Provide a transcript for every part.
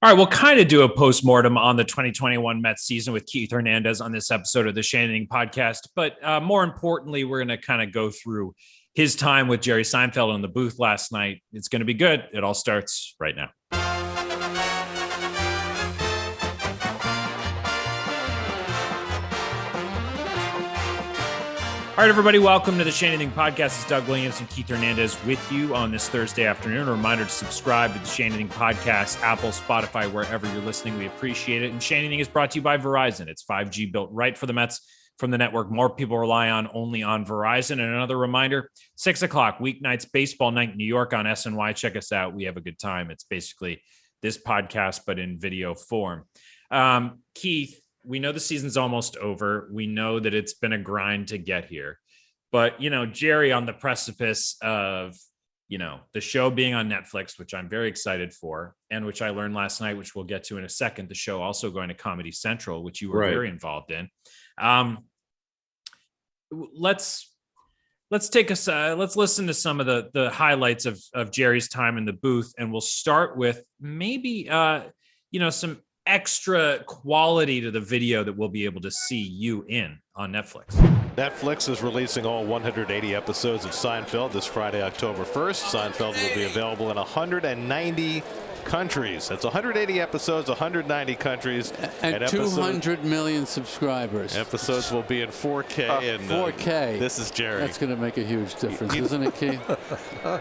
All right, we'll kind of do a postmortem on the 2021 Mets season with Keith Hernandez on this episode of the Shea Anything podcast. But more importantly, we're going to kind of go through his time with Jerry Seinfeld in the booth last night. It's going to be good. It all starts right now. All right, everybody, welcome to the Shea Anything podcast. It's Doug Williams and Keith Hernandez with you on this Thursday afternoon. A reminder to subscribe to the Shea Anything podcast, Apple, Spotify, wherever you're listening. We appreciate it. And Shea Anything is brought to you by Verizon. It's 5G built right for the Mets from the network more people rely on only on Verizon. And another reminder, 6 o'clock, weeknights, baseball night in New York on SNY. Check us out. We have a good time. It's basically this podcast, but in video form. Keith, we know the season's almost over. We know that it's been a grind to get here. But, Jerry on the precipice of, the show being on Netflix, which I'm very excited for, and which I learned last night, which we'll get to in a second, the show also going to Comedy Central, which you were very involved in. Let's listen to some of the highlights of Jerry's time in the booth. And we'll start with maybe, some extra quality to the video that we'll be able to see you in on Netflix. Netflix is releasing all 180 episodes of Seinfeld this Friday, October 1st. Seinfeld will be available in 190 countries. That's 180 episodes, 190 countries. And 200 million subscribers. Episodes will be in 4K. And 4K. This is Jerry. That's going to make a huge difference, isn't it, Keith?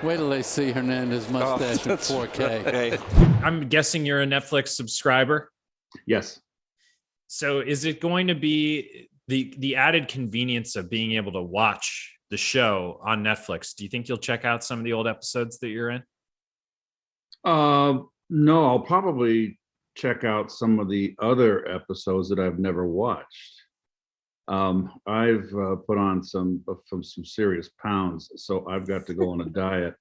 Wait till they see Hernandez mustache in 4K. I'm guessing you're a Netflix subscriber? Yes. So is it going to be the added convenience of being able to watch the show on Netflix? Do you think you'll check out some of the old episodes that you're in? No, I'll probably check out some of the other episodes that I've never watched. I've put on some serious pounds, so I've got to go on a diet,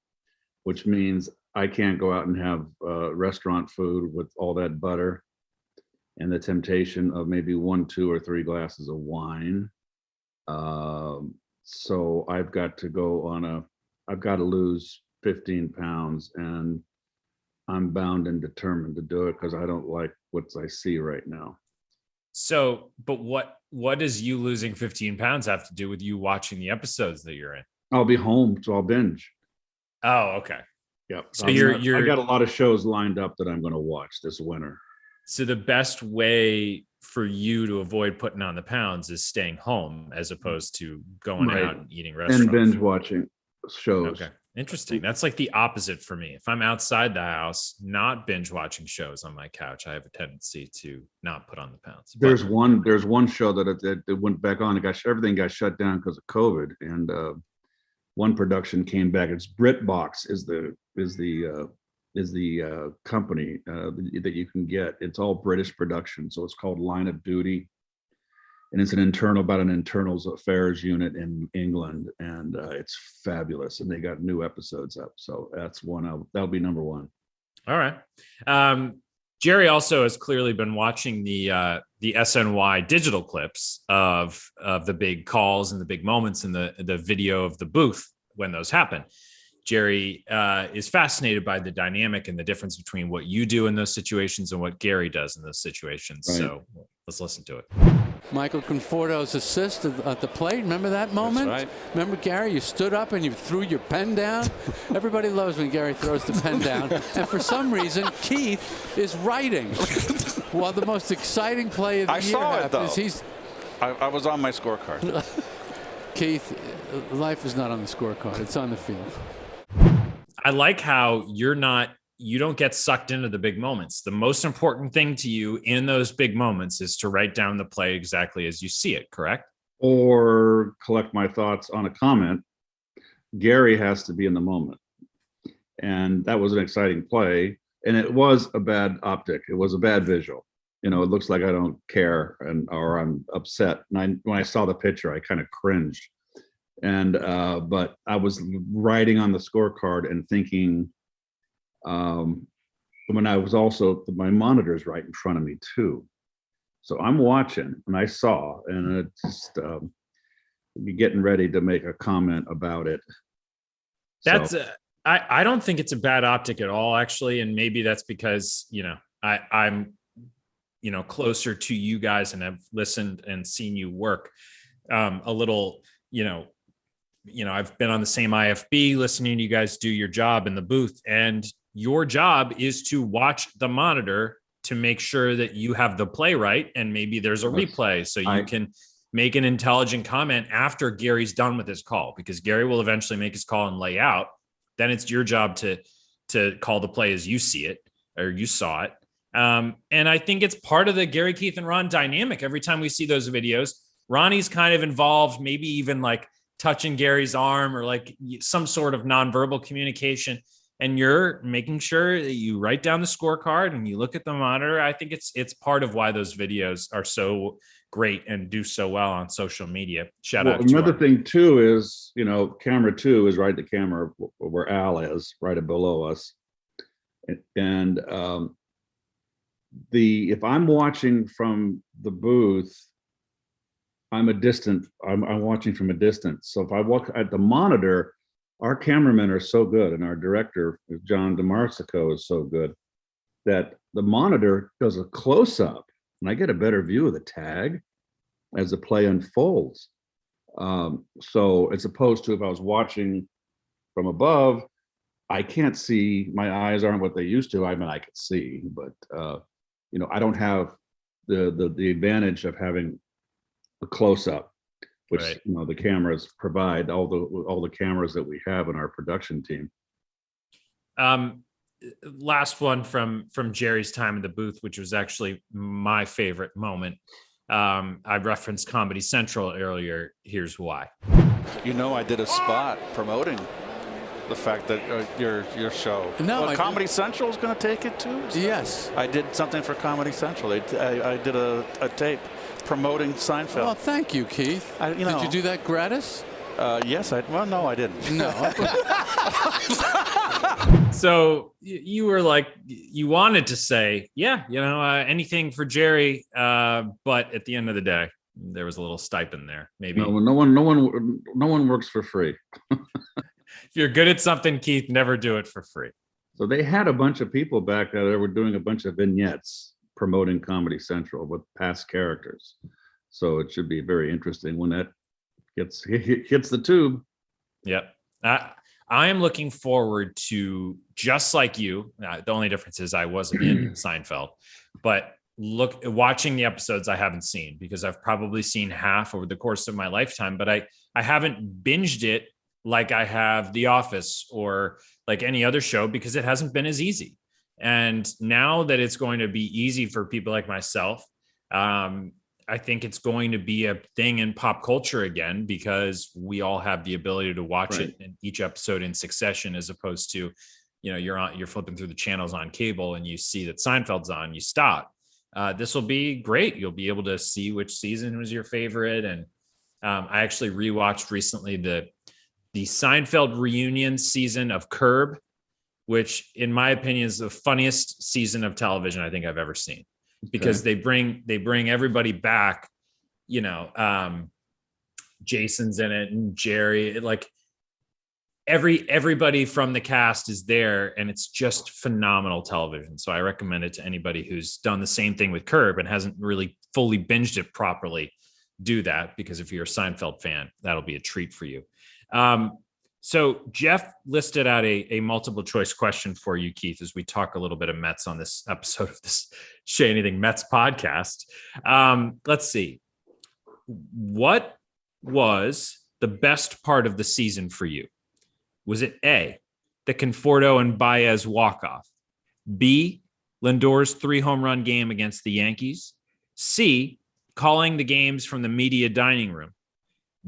which means I can't go out and have restaurant food with all that butter and the temptation of maybe 1, 2, or 3 glasses of wine. So I've got to lose 15 pounds, and I'm bound and determined to do it because I don't like what I see right now. So, but what does you losing 15 pounds have to do with you watching the episodes that you're in? I'll be home, so I'll binge. Oh, okay. Yep. So I got a lot of shows lined up that I'm going to watch this winter. So the best way for you to avoid putting on the pounds is staying home as opposed to going out and eating restaurant and binge food. Watching shows. Okay. Interesting. That's like the opposite for me. If I'm outside the house, not binge watching shows on my couch, I have a tendency to not put on the pounds. There's one show that went back on. Everything got shut down because of COVID, and one production came back. It's BritBox is the company that you can get. It's all British production, so it's called Line of Duty, and it's about an internals affairs unit in England, and it's fabulous. And they got new episodes up, so that's that'll be number one. All right. Jerry also has clearly been watching the SNY digital clips of the big calls and the big moments in the video of the booth when those happen. Jerry is fascinated by the dynamic and the difference between what you do in those situations and what Gary does in those situations. Right. So let's listen to it. Michael Conforto's assist at the plate. Remember that moment? That's right. Remember, Gary, you stood up and you threw your pen down? Everybody loves when Gary throws the pen down. And for some reason, Keith is writing. While the most exciting play of the year happens, I was on my scorecard. Keith, life is not on the scorecard. It's on the field. I like how you don't get sucked into the big moments. The most important thing to you in those big moments is to write down the play exactly as you see it, correct? Or collect my thoughts on a comment. Gary has to be in the moment. And that was an exciting play. And it was a bad optic. It was a bad visual. It looks like I don't care or I'm upset. And when I saw the picture, I kind of cringed. And but I was writing on the scorecard and thinking, when I was also, my monitor's right in front of me too. So I'm watching and I saw, and it just getting ready to make a comment about it. That's I don't think it's a bad optic at all, actually. And maybe that's because, I'm, closer to you guys and have listened and seen you work a little, I've been on the same IFB listening to you guys do your job in the booth, and your job is to watch the monitor to make sure that you have the play right. And maybe there's a replay so you can make an intelligent comment after Gary's done with his call, because Gary will eventually make his call and lay out. Then it's your job to call the play as you see it or you saw it. And I think it's part of the Gary, Keith, and Ron dynamic. Every time we see those videos, Ronnie's kind of involved, maybe even like touching Gary's arm or like some sort of nonverbal communication. And you're making sure that you write down the scorecard and you look at the monitor. I think it's part of why those videos are so great and do so well on social media. Shout out. Another thing too is, camera 2 is right at the camera where Al is, right below us. And if I'm watching from the booth, I'm watching from a distance. So if I walk at the monitor, our cameramen are so good, and our director, John DeMarsico, is so good that the monitor does a close-up, and I get a better view of the tag as the play unfolds. So as opposed to if I was watching from above, I can't see, my eyes aren't what they used to. I mean, I could see, but I don't have the advantage of having a close-up, which right. The cameras provide, all the cameras that we have in our production team. Last one from Jerry's time in the booth, which was actually my favorite moment. I referenced Comedy Central earlier. Here's why. I did a spot promoting the fact that your show. No, Comedy Central is going to take it too. Yes, I did something for Comedy Central. I did a tape promoting Seinfeld. Well, thank you, Keith. Did you do that gratis? Yes. No, I didn't. No. So you were like, you wanted to say, anything for Jerry, but at the end of the day, there was a little stipend there. Maybe no one works for free. If you're good at something, Keith, never do it for free. So they had a bunch of people back there that were doing a bunch of vignettes promoting Comedy Central with past characters. So it should be very interesting when that hits the tube. Yep. I am looking forward to, just like you. The only difference is I wasn't in Seinfeld, but watching the episodes I haven't seen, because I've probably seen half over the course of my lifetime, but I haven't binged it like I have The Office or like any other show, because it hasn't been as easy. And now that it's going to be easy for people like myself, I think it's going to be a thing in pop culture again, because we all have the ability to watch it in each episode in succession, as opposed to, you're flipping through the channels on cable and you see that Seinfeld's on, you stop. This will be great. You'll be able to see which season was your favorite. And I actually rewatched recently the Seinfeld reunion season of Curb, which in my opinion is the funniest season of television I think I've ever seen, because they bring everybody back, Jason's in it and Jerry, like everybody from the cast is there, and it's just phenomenal television. So I recommend it to anybody who's done the same thing with Curb and hasn't really fully binged it properly. Do that, because if you're a Seinfeld fan, that'll be a treat for you. So Jeff listed out a multiple choice question for you, Keith, as we talk a little bit of Mets on this episode of this Shea Anything Mets podcast. Let's see. What was the best part of the season for you? Was it A, the Conforto and Baez walk-off? B, Lindor's 3-home run game against the Yankees? C, calling the games from the media dining room?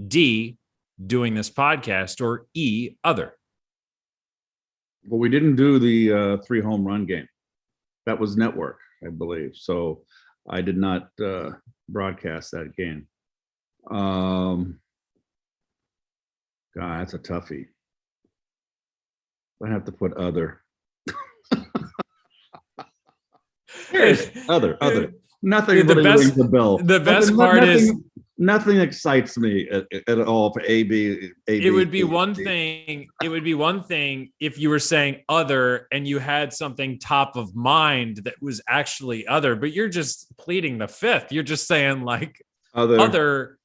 D, doing this podcast? Or E, other? Well, we didn't do the 3-home run game. That was network, I believe. So I did not broadcast that game. God, that's a toughie. I have to put other. Other. Nothing really rings the bell. The best part is Nothing excites me at all for AB. It would be one thing. It would be one thing if you were saying other and you had something top of mind that was actually other, but you're just pleading the fifth. You're just saying like other.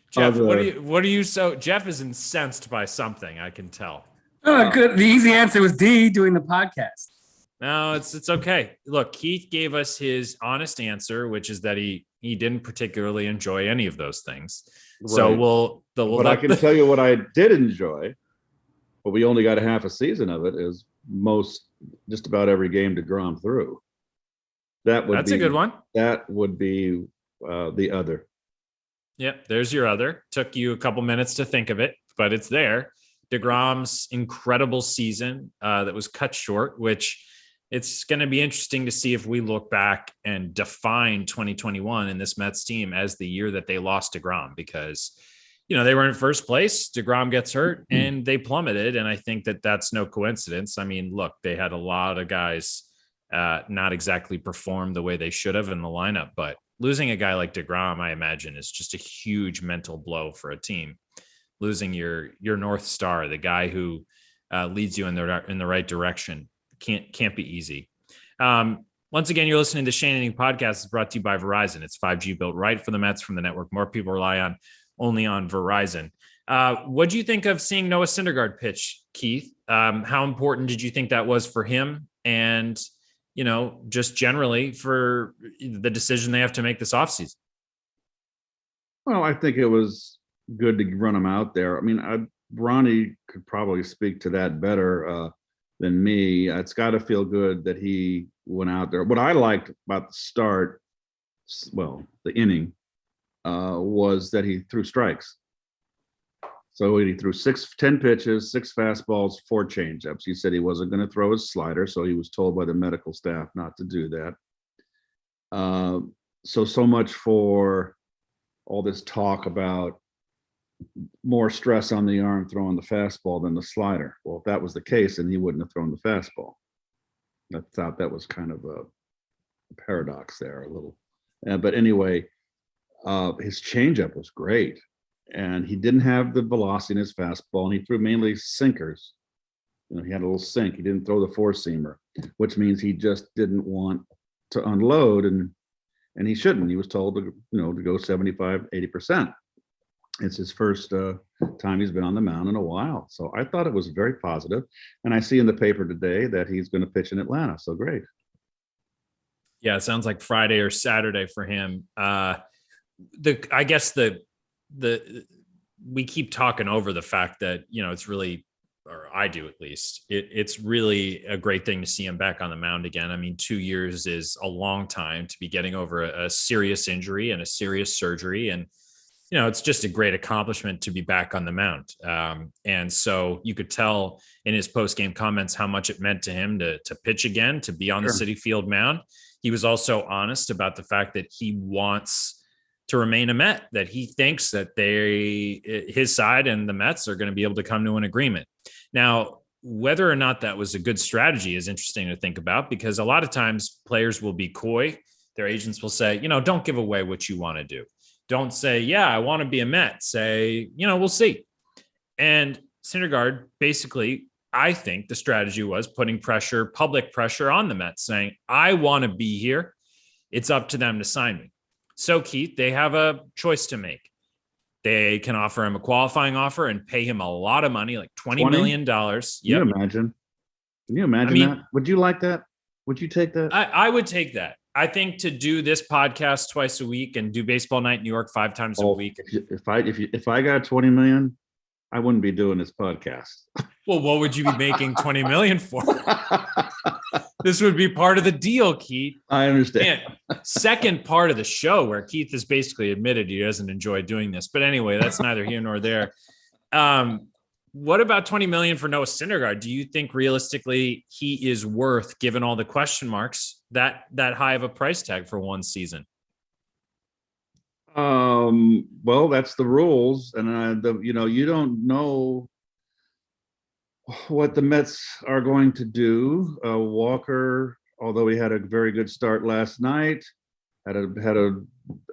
Jeff, what are you so Jeff is incensed by something, I can tell. Oh, good. The easy answer was D, doing the podcast. No, it's okay. Look, Keith gave us his honest answer, which is that he didn't particularly enjoy any of those things. Right. So I can tell you what I did enjoy, but we only got a half a season of it, is just about every game DeGrom threw. That's a good one. That would be the other. Yep, there's your other. Took you a couple minutes to think of it, but it's there. DeGrom's incredible season that was cut short, which it's going to be interesting to see if we look back and define 2021 in this Mets team as the year that they lost DeGrom, because, they were in first place. DeGrom gets hurt and they plummeted. And I think that that's no coincidence. I mean, look, they had a lot of guys not exactly perform the way they should have in the lineup, but losing a guy like DeGrom, I imagine, is just a huge mental blow for a team. Losing your North Star, the guy who leads you in the right direction, can't be easy. Once again, you're listening to the Shea Anything podcast. It's brought to you by Verizon. It's 5G built right for the Mets from the network more people rely only on Verizon. What do you think of seeing Noah Syndergaard pitch, Keith? How important did you think that was for him? And, just generally for the decision they have to make this offseason? Well, I think it was good to run him out there. I mean, Ronnie could probably speak to that better than me. It's got to feel good that he went out there. What I liked about the start, the inning, was that he threw strikes. So he threw 10 pitches, 6 fastballs, 4 changeups. He said he wasn't going to throw his slider, so he was told by the medical staff not to do that. So much for all this talk about more stress on the arm throwing the fastball than the slider. Well, if that was the case, then he wouldn't have thrown the fastball. I thought that was kind of a paradox there a little. But anyway, his changeup was great. And he didn't have the velocity in his fastball, and he threw mainly sinkers. He had a little sink. He didn't throw the 4-seamer, which means he just didn't want to unload, and he shouldn't. He was told to go 75, 80%. It's his first time he's been on the mound in a while. So I thought it was very positive. And I see in the paper today that he's going to pitch in Atlanta. So great. Yeah, it sounds like Friday or Saturday for him. We keep talking over the fact that, it's really, or I do at least, it's really a great thing to see him back on the mound again. I mean, 2 years is a long time to be getting over a serious injury and a serious surgery. And, it's just a great accomplishment to be back on the mound. And so you could tell in his post-game comments how much it meant to him to pitch again, to be on the Citi Field mound. He was also honest about the fact that he wants to remain a Met, that he thinks that his side and the Mets are going to be able to come to an agreement. Now, whether or not that was a good strategy is interesting to think about, because a lot of times players will be coy. Their agents will say, don't give away what you want to do. Don't say, yeah, I want to be a Met. Say, we'll see. And Syndergaard, basically, I think the strategy was putting public pressure on the Mets, saying, I want to be here. It's up to them to sign me. So, Keith, they have a choice to make. They can offer him a qualifying offer and pay him a lot of money, like $20 million. Yep. Can you imagine that? Would you like that? Would you take that? I would take that. I think to do this podcast twice a week and do Baseball Night in New York 5 times a week. If I got $20 million, I wouldn't be doing this podcast. Well, what would you be making $20 million for? This would be part of the deal, Keith. I understand. And second part of the show where Keith has basically admitted he doesn't enjoy doing this. But anyway, that's neither here nor there. What about $20 million for Noah Syndergaard? Do you think realistically he is worth, given all the question marks, that high of a price tag for one season? Well, that's the rules, and you don't know what the Mets are going to do. Walker, although he had a very good start last night, had a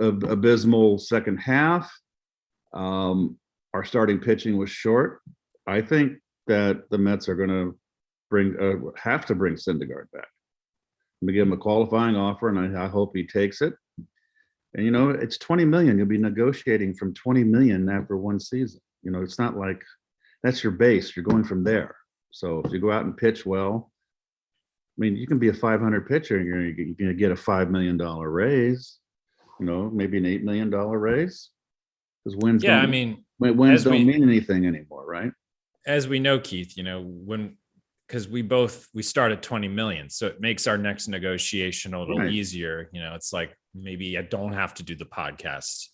abysmal second half. Our starting pitching was short. I think that the Mets are going to have to bring Syndergaard back. I'm going to give him a qualifying offer, and I hope he takes it. And, it's $20 million. You'll be negotiating from $20 million after one season. It's not like that's your base. You're going from there. So if you go out and pitch well, you can be a 500 pitcher and you're going to get a $5 million raise, maybe an $8 million raise. Because wins don't mean anything anymore, right? As we know, Keith, because we start at 20 million. So it makes our next negotiation a little easier. It's like, maybe I don't have to do the podcast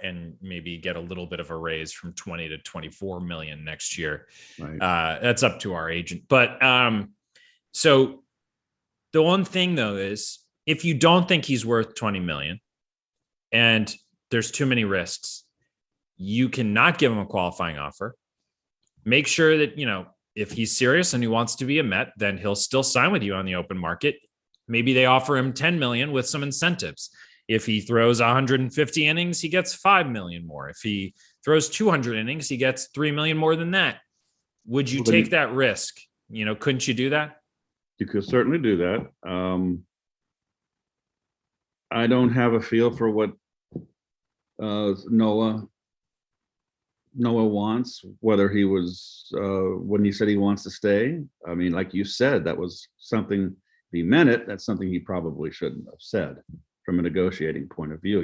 and maybe get a little bit of a raise from 20 to 24 million next year. Right. That's up to our agent. But so the one thing though is if you don't think he's worth 20 million and there's too many risks, you cannot give him a qualifying offer. Make sure that, if he's serious and he wants to be a Met, then he'll still sign with you on the open market. Maybe they offer him 10 million with some incentives. If he throws 150 innings, he gets 5 million more. If he throws 200 innings, he gets 3 million more than that. Would you take that risk? Couldn't you do that? You could certainly do that. I don't have a feel for what Noah wants, whether he was when he said he wants to stay. Like you said, that was something, if he meant it, that's something he probably shouldn't have said from a negotiating point of view.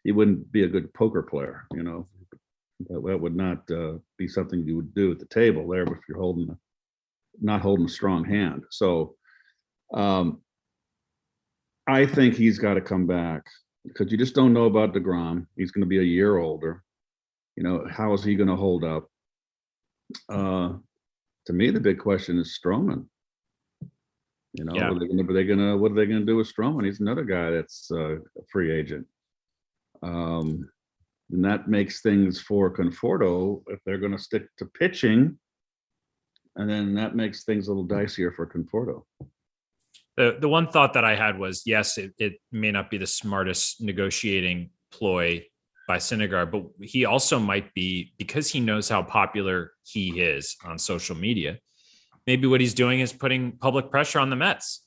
He wouldn't be a good poker player, that would not be something you would do at the table there if you're not holding a strong hand. So I think he's got to come back because you just don't know about DeGrom. He's going to be a year older. How is he going to hold up? To me, the big question is Stroman. What are they going to do with Stroman? He's another guy that's a free agent. And that makes things for Conforto if they're going to stick to pitching. And then that makes things a little dicier for Conforto. The one thought that I had was, yes, it may not be the smartest negotiating ploy by Syndergaard, but he also might be, because he knows how popular he is on social media, maybe what he's doing is putting public pressure on the Mets.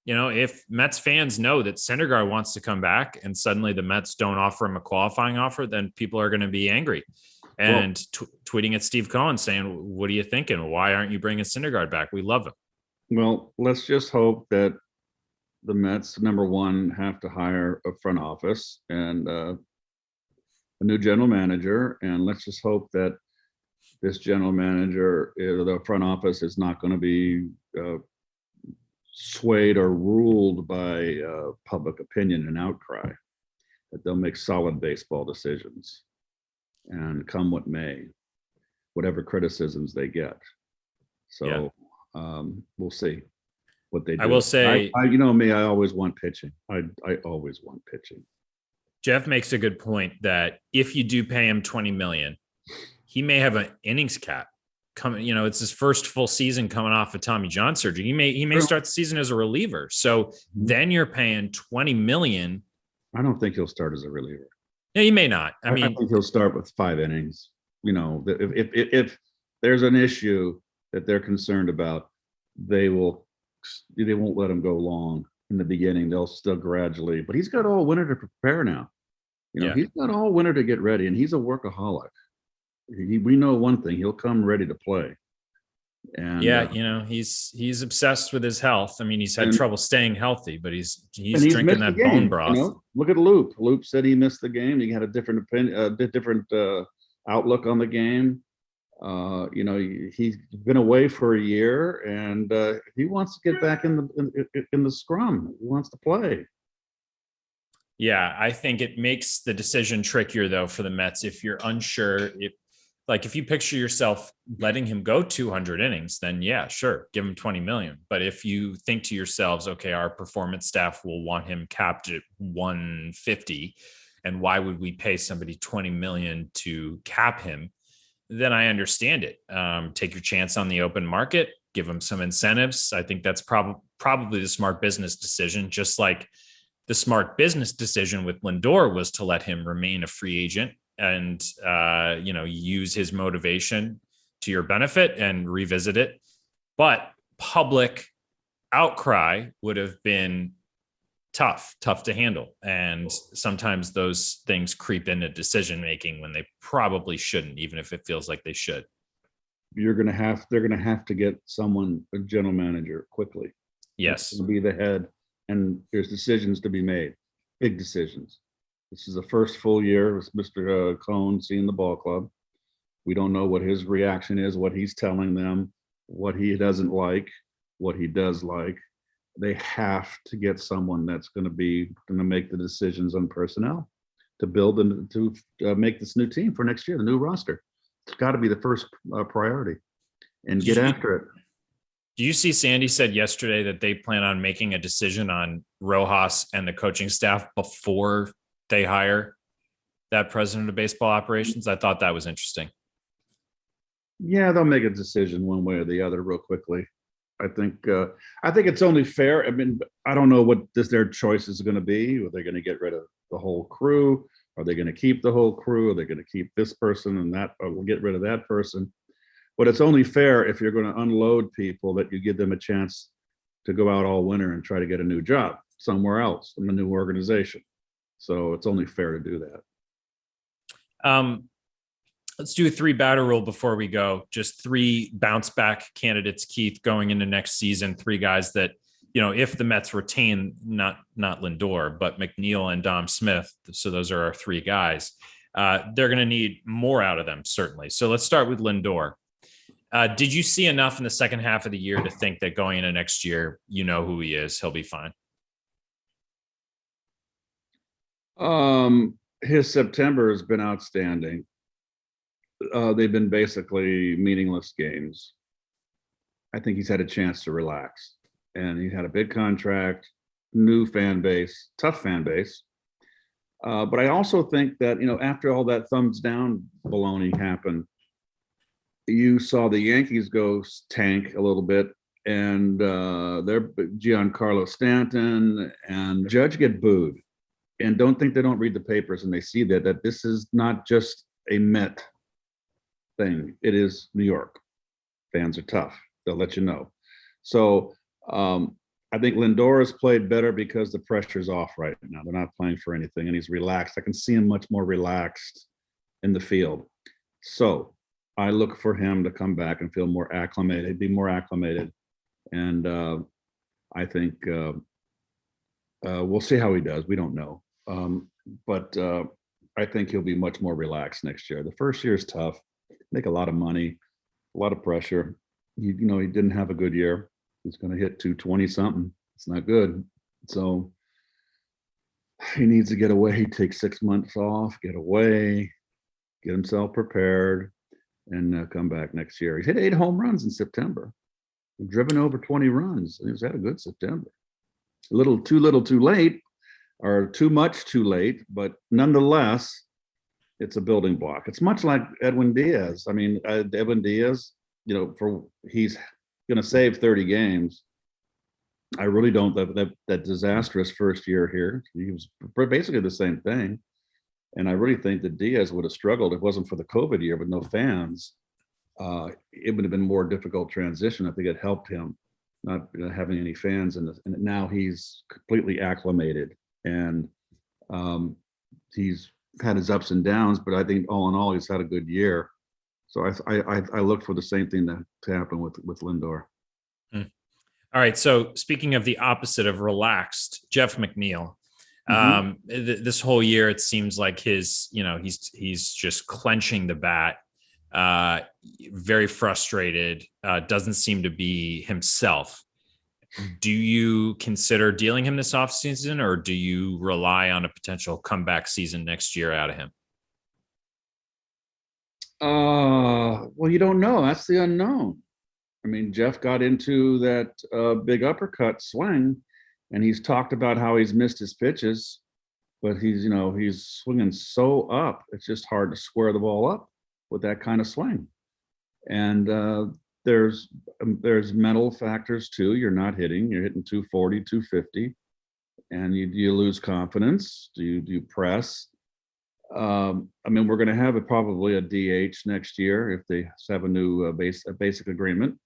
If Mets fans know that Syndergaard wants to come back and suddenly the Mets don't offer him a qualifying offer, then people are going to be angry and tweeting at Steve Cohen saying, what are you thinking? Why aren't you bringing Syndergaard back? We love him. Well, let's just hope that the Mets, number one, have to hire a front office and a new general manager. And let's just hope that this general manager, the front office, is not going to be swayed or ruled by public opinion and outcry, that they'll make solid baseball decisions and come what may, whatever criticisms they get. So we'll see what they do. I will say, I me, I always want pitching. I always want pitching. Jeff makes a good point that if you do pay him 20 million, he may have an innings cap coming. It's his first full season coming off of Tommy John surgery. He may start the season as a reliever. So then you're paying 20 million. I don't think he'll start as a reliever. Yeah, he may not. I mean, I think he'll start with 5 innings. If there's an issue that they're concerned about, they won't let him go long in the beginning. They'll still gradually, but he's got all winter to prepare now. He's got all winter to get ready, and he's a workaholic. We know one thing: he'll come ready to play. And he's obsessed with his health. I mean, he's had trouble staying healthy, but he's drinking that bone broth. Look at Loop. Loop said he missed the game. He had a different opinion, different outlook on the game. He's been away for a year, and he wants to get back in the scrum. He wants to play. Yeah, I think it makes the decision trickier though for the Mets if you're unsure. If you picture yourself letting him go 200 innings, then yeah, sure, give him 20 million. But if you think to yourselves, okay, our performance staff will want him capped at 150, and why would we pay somebody 20 million to cap him? Then I understand it. Take your chance on the open market, give him some incentives. I think that's probably the smart business decision. Just like the smart business decision with Lindor was to let him remain a free agent and, use his motivation to your benefit and revisit it. But public outcry would have been tough to handle. And sometimes those things creep into decision making when they probably shouldn't, even if it feels like they should. They're going to have to get someone, a general manager, quickly. Yes. To be the head, and there's decisions to be made, big decisions. This is the first full year with Mr. Cohn seeing the ball club. We don't know what his reaction is, what he's telling them, what he doesn't like, what he does like. They have to get someone that's going to make the decisions on personnel to build and to make this new team for next year, the new roster. It's got to be the first priority, and get after it. Do you see Sandy said yesterday that they plan on making a decision on Rojas and the coaching staff before they hire that president of baseball operations? I thought that was interesting. Yeah, they'll make a decision one way or the other real quickly. I think it's only fair. I mean, I don't know what their choice is going to be. Are they going to get rid of the whole crew? Are they going to keep the whole crew? Are they going to keep this person and that, or we'll get rid of that person? But it's only fair if you're going to unload people that you give them a chance to go out all winter and try to get a new job somewhere else in a new organization. So it's only fair to do that. Let's do a 3-batter rule before we go. Just 3 bounce back candidates, Keith, going into next season. 3 guys that, if the Mets retain not Lindor, but McNeil and Dom Smith. So those are our 3 guys. They're going to need more out of them, certainly. So let's start with Lindor. Did you see enough in the second half of the year to think that going into next year, who he is, he'll be fine? His September has been outstanding. They've been basically meaningless games. I think he's had a chance to relax, and he had a big contract, new fan base, tough fan base. But I also think that, after all that thumbs down baloney happened, you saw the Yankees go tank a little bit, and their Giancarlo Stanton and Judge get booed, and don't think they don't read the papers and they see that this is not just a Met thing. It is New York. Fans are tough. They'll let you know. So I think Lindor has played better because the pressure's off right now. They're not playing for anything, and he's relaxed. I can see him much more relaxed in the field. So I look for him to come back and feel more acclimated, be more acclimated. And I think we'll see how he does. We don't know. But I think he'll be much more relaxed next year. The first year is tough. Make a lot of money, a lot of pressure. He didn't have a good year. He's going to hit 220 something. It's not good. So he needs to get away. Take 6 months off, get away, get himself prepared, and come back next year. He's hit 8 home runs in September, driven over 20 runs. He's had a good September. A little too late, or too much too late, but nonetheless, it's a building block. It's much like Edwin Diaz. I mean, Edwin Diaz, he's going to save 30 games. I really don't. That disastrous first year here, he was basically the same thing. And I really think that Diaz would have struggled if it wasn't for the COVID year with no fans. It would have been more difficult transition. I think it helped him not having any fans, and now he's completely acclimated, and he's had his ups and downs, but I think all in all, he's had a good year. So I look for the same thing to happen with Lindor. All right. So speaking of the opposite of relaxed, Jeff McNeil, this whole year, it seems like he's just clenching the bat, very frustrated, doesn't seem to be himself. Do you consider dealing him this offseason, or do you rely on a potential comeback season next year out of him? Well, you don't know. That's the unknown. I mean, Jeff got into that big uppercut swing, and he's talked about how he's missed his pitches, but he's swinging so up. It's just hard to square the ball up with that kind of swing. And there's mental factors too. You're not hitting. You're hitting 240, 250. and you lose confidence. Do you press? I mean, we're going to have probably a DH next year if they have a new basic agreement.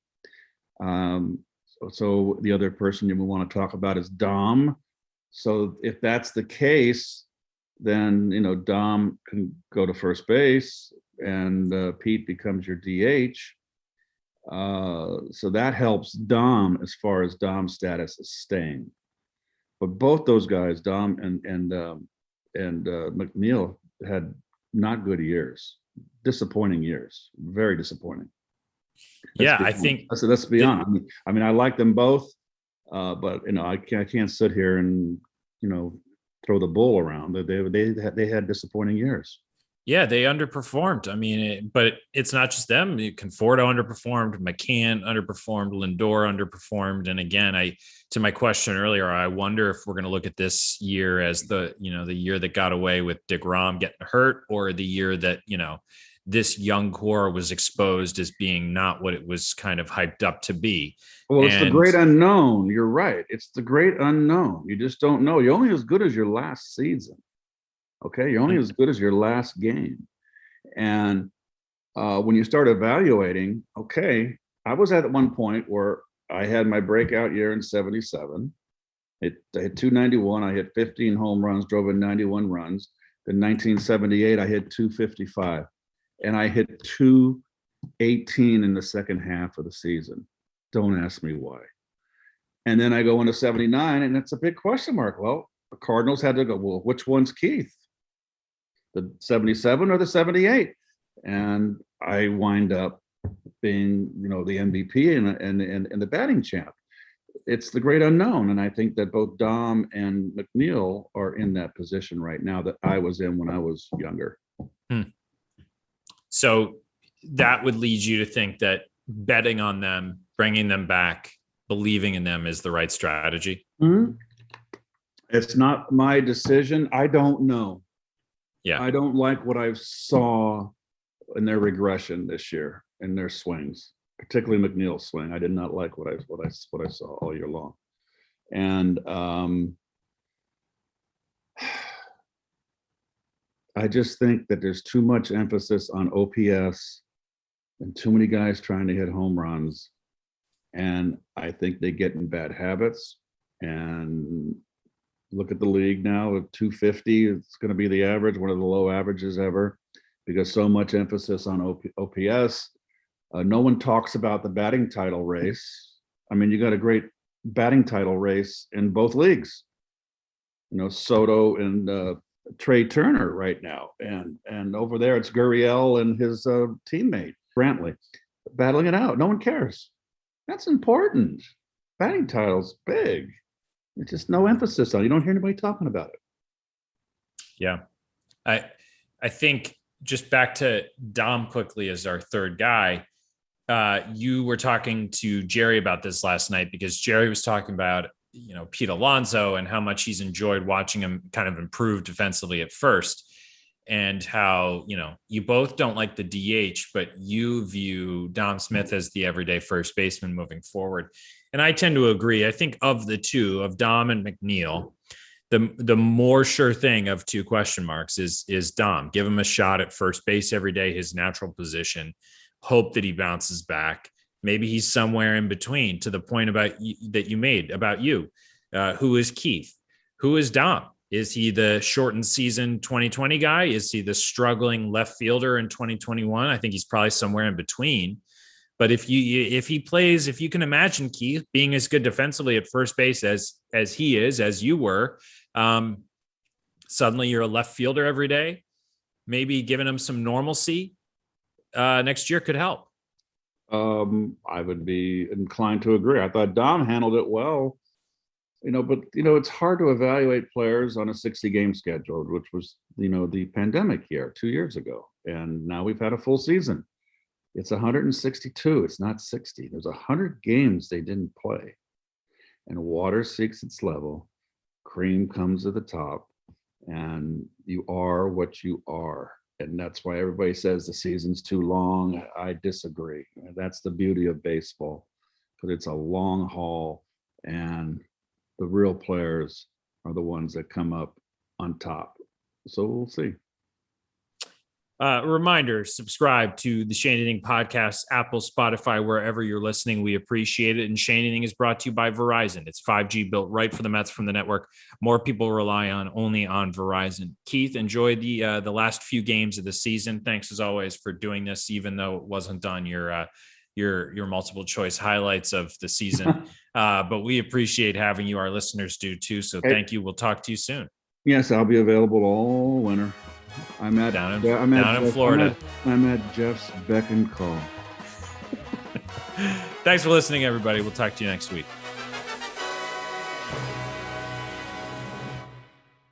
So the other person you want to talk about is Dom. So if that's the case, then Dom can go to first base, and Pete becomes your DH. So that helps Dom as far as Dom's status is staying. But both those guys, Dom and McNeil, had not good years, disappointing years, very disappointing. Let's be honest. I mean, I like them both, but I can't sit here and throw the bull around. They had disappointing years. Yeah, they underperformed. I mean, but it's not just them. Conforto underperformed, McCann underperformed, Lindor underperformed. And again, to my question earlier, I wonder if we're going to look at this year as the year that got away with DeGrom getting hurt, or the year that, this young core was exposed as being not what it was kind of hyped up to be. Well, it's the great unknown. You're right. It's the great unknown. You just don't know. You're only as good as your last season. Okay, you're only as good as your last game. And when you start evaluating, okay, I was at one point where I had my breakout year in 77. I hit 291. I hit 15 home runs, drove in 91 runs. In 1978, I hit 255. And I hit 218 in the second half of the season. Don't ask me why. And then I go into 79, and it's a big question mark. Well, the Cardinals had to go, well, which one's Keith? The 77 or the 78? And I wind up being, the MVP and the batting champ. It's the great unknown. And I think that both Dom and McNeil are in that position right now that I was in when I was younger. So that would lead you to think that betting on them, bringing them back, believing in them is the right strategy. Mm-hmm. It's not my decision. I don't know. Yeah. I don't like what I saw in their regression this year, in their swings, particularly McNeil's swing. I did not like what I saw all year long. And I just think that there's too much emphasis on OPS and too many guys trying to hit home runs. And I think they get in bad habits. And look at the league now at 250. It's going to be the average, one of the low averages ever, because so much emphasis on OPS. No one talks about the batting title race. I mean, you got a great batting title race in both leagues. Soto and Trey Turner right now, and over there it's Gurriel and his teammate Brantley battling it out. No one cares. That's important. Batting title's big. There's just no emphasis on it. You don't hear anybody talking about it. Yeah, I think just back to Dom quickly as our third guy. You were talking to Jerry about this last night, because Jerry was talking about Pete Alonso and how much he's enjoyed watching him kind of improve defensively at first, and how, you both don't like the DH, but you view Dom Smith as the everyday first baseman moving forward. And I tend to agree. I think of the two, of Dom and McNeil, the more sure thing of two question marks is Dom. Give him a shot at first base every day, his natural position, hope that he bounces back. Maybe he's somewhere in between, to the point that you made about you. Who is Keith? Who is Dom? Is he the shortened season 2020 guy? Is he the struggling left fielder in 2021? I think he's probably somewhere in between. But if he plays, if you can imagine Keith being as good defensively at first base as he is, as you were, suddenly you're a left fielder every day. Maybe giving him some normalcy next year could help. I would be inclined to agree. I thought Dom handled it well, but it's hard to evaluate players on a 60-game schedule, which was, the pandemic year 2 years ago. And now we've had a full season. It's 162. It's not 60. There's 100 games they didn't play. And water seeks its level. Cream comes to the top. And you are what you are. And that's why everybody says the season's too long. I disagree. That's the beauty of baseball, because it's a long haul, and the real players are the ones that come up on top. So we'll see. Reminder, subscribe to the Shea Anything podcast, Apple, Spotify, wherever you're listening. We appreciate it. And Shea Anything is brought to you by Verizon. It's 5G built right for the Mets from the network. More people rely only on Verizon. Keith, enjoy the last few games of the season. Thanks as always for doing this, even though it wasn't on your multiple choice highlights of the season. But we appreciate having you. Our listeners do too. So thank you. We'll talk to you soon. Yes, I'll be available all winter. I'm down in Florida. I'm at Jeff's beck and call. Thanks for listening, everybody. We'll talk to you next week.